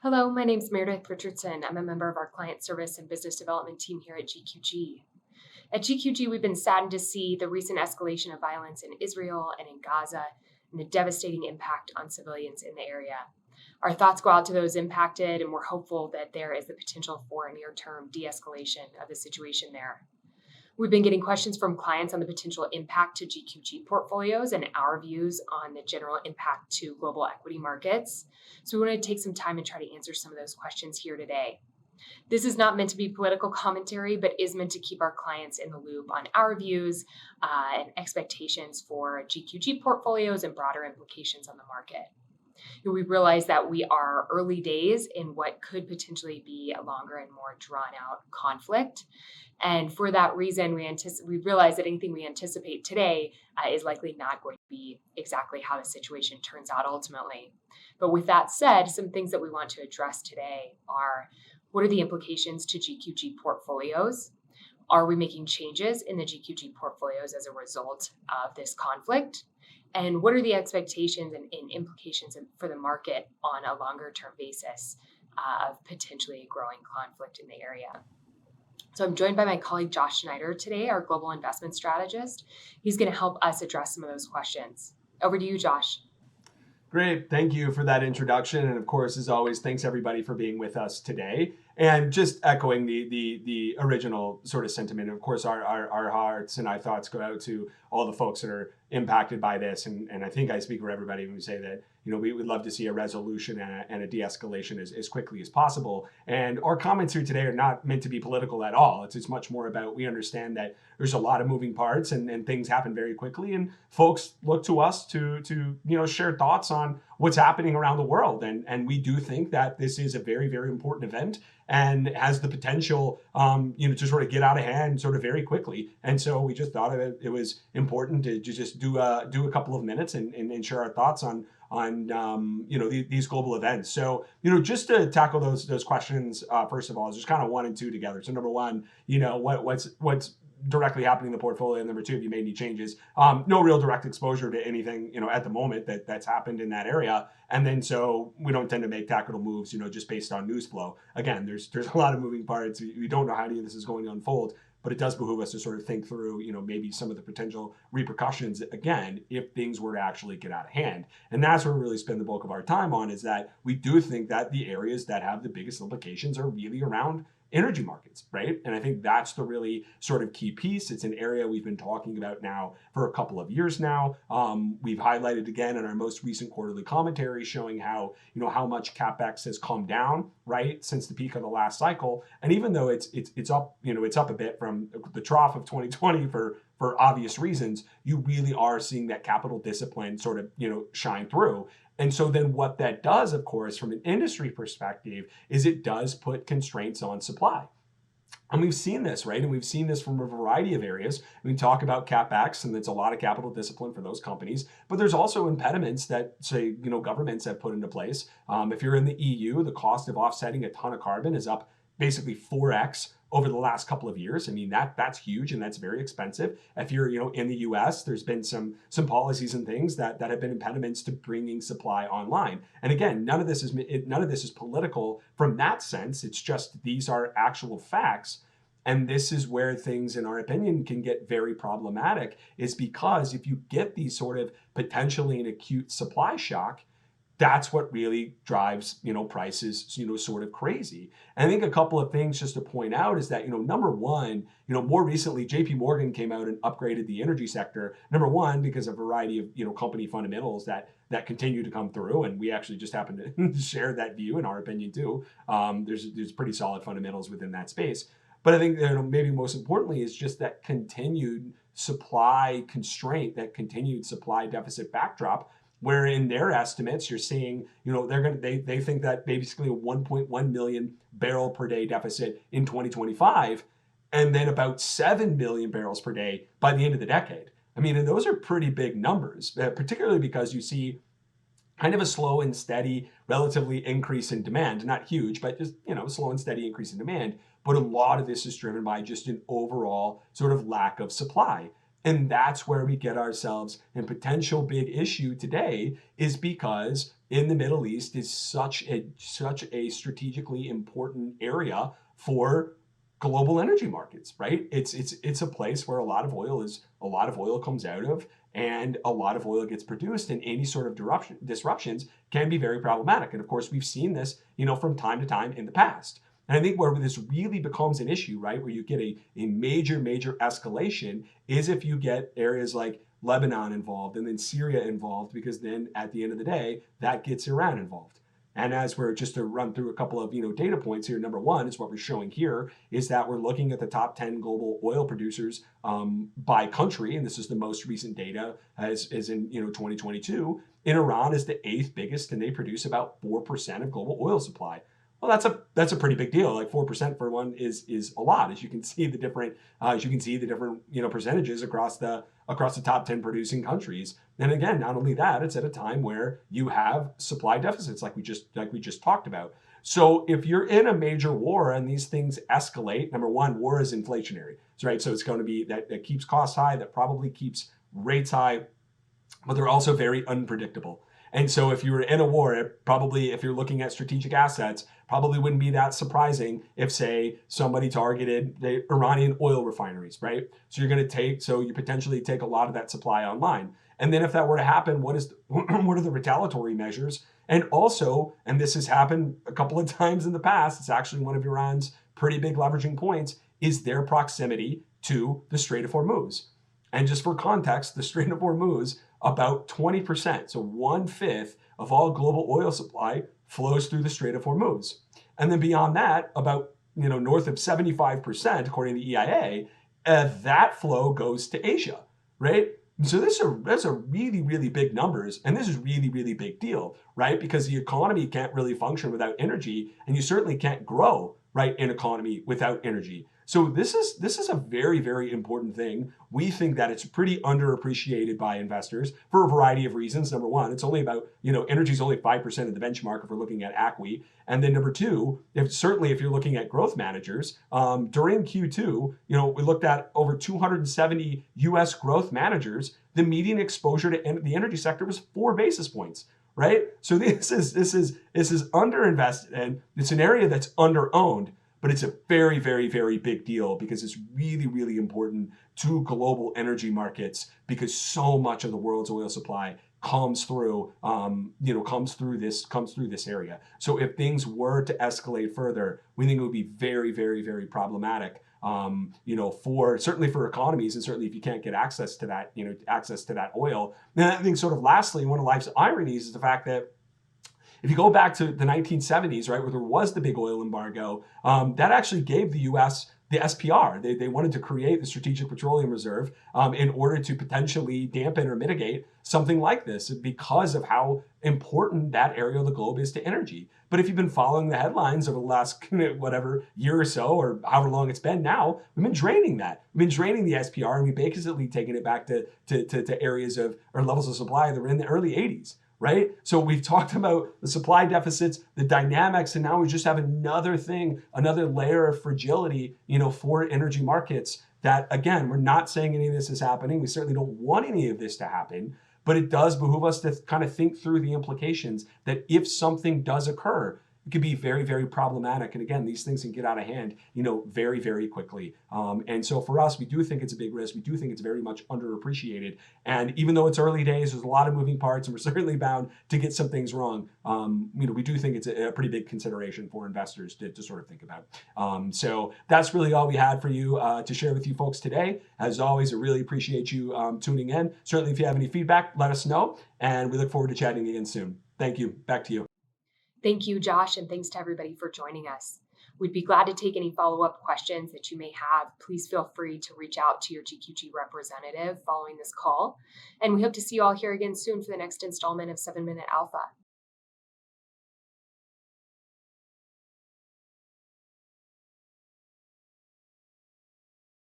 Hello, my name's Meredith Richardson. I'm a member of our client service and business development team here at GQG. At GQG, we've been saddened to see the recent escalation of violence in Israel and in Gaza and the devastating impact on civilians in the area. Our thoughts go out to those impacted, and we're hopeful that there is the potential for a near term de escalation of the situation there. We've been getting questions from clients on the potential impact to GQG portfolios and our views on the general impact to global equity markets. So we want to take some time and try to answer some of those questions here today. This is not meant to be political commentary, but is meant to keep our clients in the loop on our views and expectations for GQG portfolios and broader implications on the market. We realize that we are early days in what could potentially be a longer and more drawn out conflict. And for that reason, we realize that anything we anticipate today is likely not going to be exactly how the situation turns out ultimately. But with that said, some things that we want to address today are: what are the implications to GQG portfolios? Are we making changes in the GQG portfolios as a result of this conflict? And what are the expectations and implications for the market on a longer term basis of potentially a growing conflict in the area? So I'm joined by my colleague Josh Schneider today, our global investment strategist. He's going to help us address some of those questions. Over to you, Josh. Great. Thank you for that introduction. And of course, as always, thanks everybody for being with us today. And just echoing the original sort of sentiment, of course, our hearts and our thoughts go out to all the folks that are impacted by this. And I think I speak for everybody when we say that, we would love to see a resolution and a de-escalation as quickly as possible. And our comments here today are not meant to be political at all. It's much more about, we understand that there's a lot of moving parts and things happen very quickly. And folks look to us to share thoughts on what's happening around the world. And we do think that this is a very, very important event and has the potential, to sort of get out of hand sort of very quickly. And so we just thought it was important to just do a couple of minutes and share our thoughts on these global events. So, just to tackle those questions, first of all, is just kind of one and two together. So number one, what's directly happening in the portfolio, and number two, have you made any changes? No real direct exposure to anything, at the moment that's happened in that area. And then so we don't tend to make tactical moves, just based on news flow. Again, there's a lot of moving parts. We don't know how any of this is going to unfold, but it does behoove us to sort of think through, maybe some of the potential repercussions, again, if things were to actually get out of hand. And that's where we really spend the bulk of our time on, is that we do think that the areas that have the biggest implications are really around energy markets, right? And I think that's the really sort of key piece. It's an area we've been talking about now for a couple of years now. We've highlighted again in our most recent quarterly commentary, showing how, how much CapEx has come down, right, since the peak of the last cycle. And even though it's up, it's up a bit from the trough of 2020 for obvious reasons, you really are seeing that capital discipline sort of, shine through. And so then what that does, of course, from an industry perspective, is it does put constraints on supply. And we've seen this, right? And we've seen this from a variety of areas. We talk about CapEx, and it's a lot of capital discipline for those companies. But there's also impediments that, say, governments have put into place. If you're in the EU, the cost of offsetting a ton of carbon is up basically 4x over the last couple of years. I mean, that's huge, and that's very expensive. If you're, in the US, there's been some policies and things that have been impediments to bringing supply online. And again, none of this is political from that sense. It's just, these are actual facts. And this is where things, in our opinion, can get very problematic, is because if you get these sort of potentially an acute supply shock, that's what really drives, prices, sort of crazy. And I think a couple of things just to point out is that, number one, more recently, JP Morgan came out and upgraded the energy sector. Number one, because of a variety of, company fundamentals that continue to come through. And we actually just happen to share that view, in our opinion, too. There's pretty solid fundamentals within that space. But I think, maybe most importantly is just that continued supply constraint, that continued supply deficit backdrop, where in their estimates, you're seeing, they think that basically a 1.1 million barrel per day deficit in 2025, and then about 7 million barrels per day by the end of the decade. I mean, and those are pretty big numbers, particularly because you see kind of a slow and steady, relatively increase in demand. Not huge, but just, slow and steady increase in demand. But a lot of this is driven by just an overall sort of lack of supply. And that's where we get ourselves in potential big issue today, is because in the Middle East is such a strategically important area for global energy markets, right? It's a place where a lot of oil comes out of, and a lot of oil gets produced, and any sort of disruptions can be very problematic. And of course, we've seen this, from time to time in the past. And I think where this really becomes an issue, right, where you get a major escalation, is if you get areas like Lebanon involved and then Syria involved, because then at the end of the day, that gets Iran involved. And as we're just to run through a couple of data points here, number one is what we're showing here is that we're looking at the top 10 global oil producers by country, and this is the most recent data as in 2022. And Iran is the 8th biggest, and they produce about 4% of global oil supply. Well, that's a pretty big deal. Like 4% for one is a lot, as you can see the different percentages across the top 10 producing countries. And again, not only that, it's at a time where you have supply deficits, like we just talked about. So if you're in a major war and these things escalate, number one, war is inflationary, right? So it's going to be that keeps costs high, that probably keeps rates high, but they're also very unpredictable. And so if you were in a war, if you're looking at strategic assets, probably wouldn't be that surprising if, say, somebody targeted the Iranian oil refineries, right? So you potentially take a lot of that supply online. And then if that were to happen, what are the retaliatory measures? And also, and this has happened a couple of times in the past, it's actually one of Iran's pretty big leveraging points, is their proximity to the Strait of Hormuz. And just for context, the Strait of Hormuz, about 20%, so 1/5 of all global oil supply flows through the Strait of Hormuz. And then beyond that, about north of 75%, according to the EIA, that flow goes to Asia, right? So those are really, really big numbers, and this is really, really big deal, right? Because the economy can't really function without energy, and you certainly can't grow, right, an economy without energy. So this is a very, very important thing. We think that it's pretty underappreciated by investors for a variety of reasons. Number one, it's only about, energy is only 5% of the benchmark if we're looking at ACWI. And then number two, if you're looking at growth managers, during Q2, we looked at over 270 US growth managers. The median exposure to the energy sector was 4 basis points. Right? So this is underinvested, and it's an area that's underowned. But it's a very, very, very big deal because it's really, really important to global energy markets, because so much of the world's oil supply comes through this area. So if things were to escalate further, we think it would be very, very, very problematic. Certainly for economies, and certainly if you can't get access to that oil. And I think sort of lastly, one of life's ironies is the fact that if you go back to the 1970s, right, where there was the big oil embargo, that actually gave the U.S. the SPR. They wanted to create the Strategic Petroleum Reserve in order to potentially dampen or mitigate something like this, because of how important that area of the globe is to energy. But if you've been following the headlines over the last year or so, or however long it's been now, we've been draining that. We've been draining the SPR, and we've basically taken it back to areas of or levels of supply that were in the early 80s. Right? So we've talked about the supply deficits, the dynamics, and now we just have another layer of fragility, for energy markets that, again, we're not saying any of this is happening. We certainly don't want any of this to happen, but it does behoove us to kind of think through the implications that if something does occur, it could be very, very problematic. And again, these things can get out of hand, very, very quickly. And so for us, we do think it's a big risk. We do think it's very much underappreciated. And even though it's early days, there's a lot of moving parts, and we're certainly bound to get some things wrong. We do think it's a pretty big consideration for investors to sort of think about. So that's really all we had for you to share with you folks today. As always, I really appreciate you tuning in. Certainly, if you have any feedback, let us know. And we look forward to chatting again soon. Thank you. Back to you. Thank you, Josh, and thanks to everybody for joining us. We'd be glad to take any follow-up questions that you may have. Please feel free to reach out to your GQG representative following this call. And we hope to see you all here again soon for the next installment of 7 Minute Alpha.